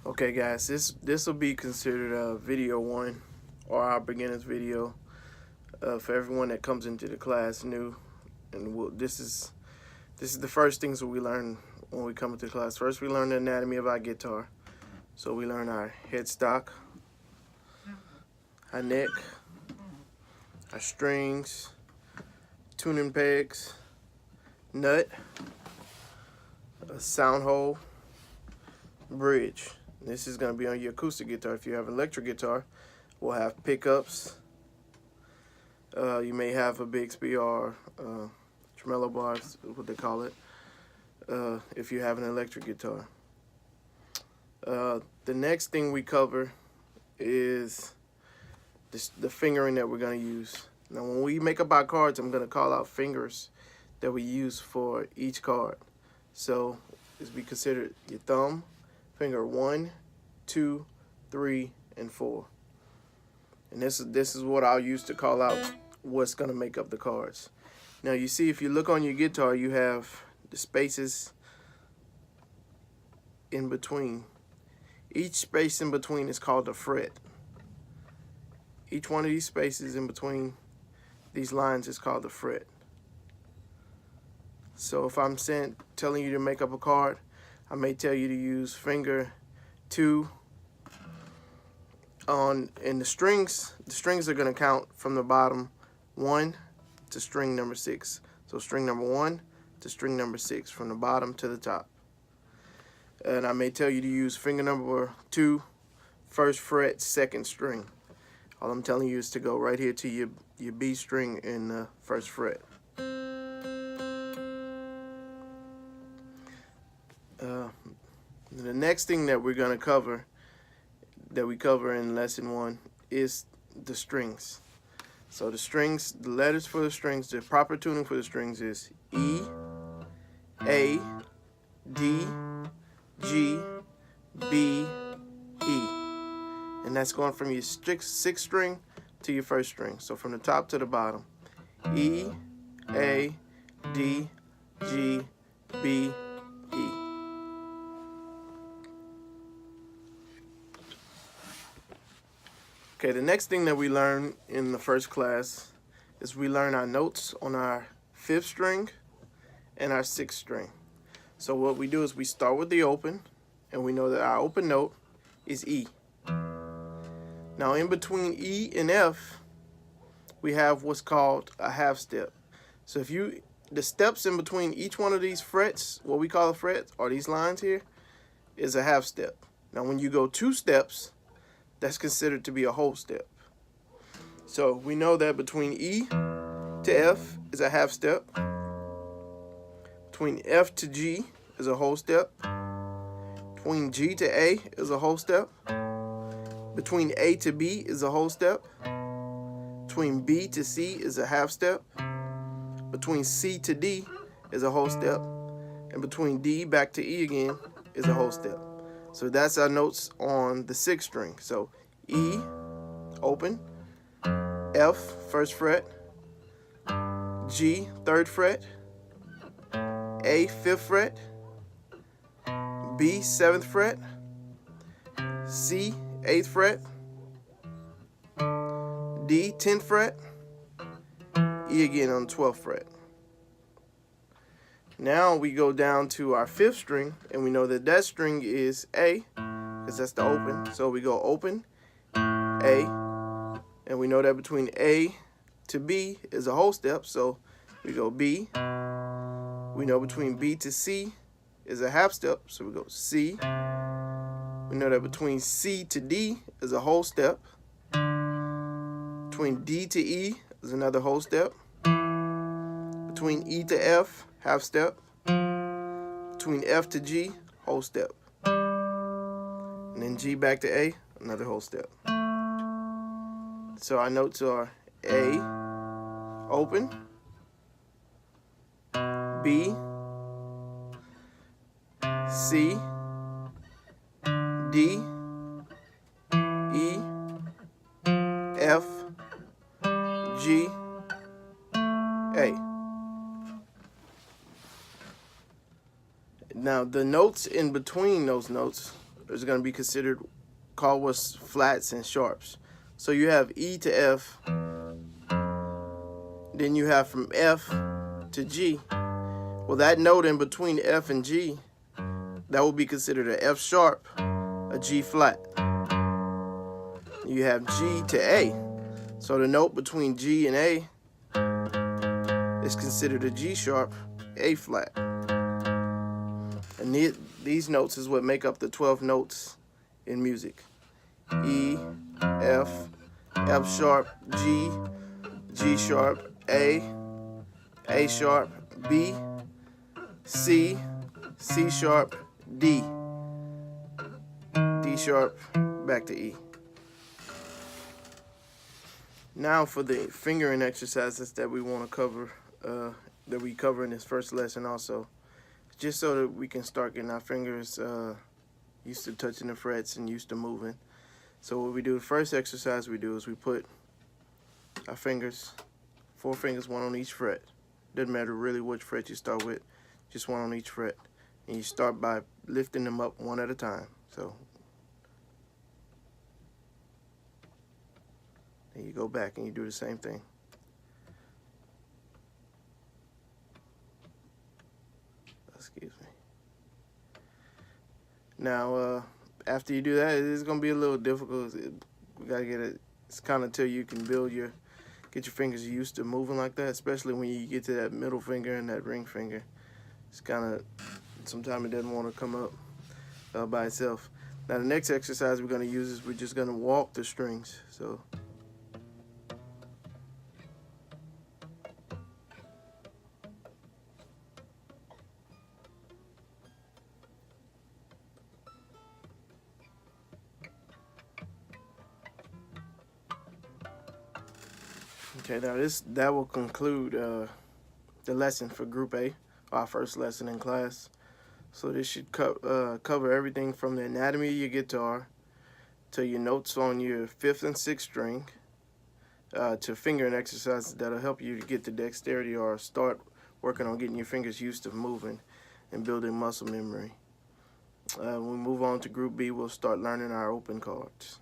Okay guys, this will be considered a video one, or our beginner's video, for everyone that comes into the class new. And this is the first things that we learn when we come into class. First, we learn the anatomy of our guitar. So we learn our headstock, our neck, our strings, tuning pegs, nut, a sound hole, bridge. This is going to be on your acoustic guitar. If you have an electric guitar, we'll have pickups. You may have a Bixby or tremolo bars, what they call it, if you have an electric guitar. The next thing we cover is the fingering that we're going to use. Now, when we make up our cards, I'm going to call out fingers that we use for each card. So, this will be considered your thumb, finger 1, 2, 3, and 4. And this is what I'll use to call out what's going to make up the cards. Now, you see, if you look on your guitar, you have the spaces in between. Each space in between is called a fret. Each one of these spaces in between these lines is called a fret. So if I'm telling you to make up a card, I may tell you to use finger 2 on, and the strings are going to count from the bottom 1 to string number 6. So string number 1 to string number 6, from the bottom to the top. And I may tell you to use finger number 2, first fret, second string. All I'm telling you is to go right here to your B string in the first fret. The next thing that we're going to cover, that we cover in lesson 1, is the strings. So the strings, the letters for the strings, the proper tuning for the strings is E, A, D, G, B, E. And that's going from your sixth string to your first string. So from the top to the bottom. E, A, D, G, B, E. Okay, the next thing that we learn in the first class is we learn our notes on our 5th string and our 6th string. So what we do is we start with the open, and we know that our open note is E. Now in between E and F, we have what's called a half step. So if the steps in between each one of these frets, what we call a fret, or these lines here, is a half step. Now when you go 2 steps, that's considered to be a whole step. So we know that between E to F is a half step. Between F to G is a whole step. Between G to A is a whole step. Between A to B is a whole step. Between B to C is a half step. Between C to D is a whole step. And between D back to E again is a whole step. So that's our notes on the 6th string. So E, open, F, first fret, G, 3rd fret, A, 5th fret, B, 7th fret, C, 8th fret, D, 10th fret, E again on 12th fret. Now we go down to our 5th string, and we know that that string is A, because that's the open. So we go open, A, and we know that between A to B is a whole step, so we go B. We know between B to C is a half step, so we go C. We know that between C to D is a whole step. Between D to E is another whole step. Between E to F, half step. Between F to G, whole step. And then G back to A, another whole step. So our notes are A, open, B, C, D, E, F, G, A. Now the notes in between those notes is going to be considered called what's flats and sharps. So you have E to F, then you have from F to G. Well, that note in between F and G, that will be considered a F sharp, a G flat. You have G to A. So the note between G and A is considered a G sharp, A flat. And these notes is what make up the 12 notes in music. E, F, F sharp, G, G sharp, A sharp, B, C, C sharp, D, D sharp, back to E. Now for the fingering exercises that we want to cover, that we cover in this first lesson also, just so that we can start getting our fingers used to touching the frets and used to moving. So what we do, the first exercise we do is we put our fingers, 4 fingers, 1 on each fret. Doesn't matter really which fret you start with, just 1 on each fret. And you start by lifting them up 1 at a time. So then you go back and you do the same thing. Excuse me. Now, after you do that, it's going to be a little difficult. We got to get it. It's kind of until you can get your fingers used to moving like that, especially when you get to that middle finger and that ring finger. It's kind of, sometimes it doesn't want to come up by itself. Now, the next exercise we're going to use is we're just going to walk the strings. So okay, now that will conclude the lesson for Group A, our first lesson in class. So this should cover everything from the anatomy of your guitar to your notes on your 5th and 6th string, to fingering exercises that'll help you to get the dexterity or start working on getting your fingers used to moving and building muscle memory. When we move on to Group B, we'll start learning our open chords.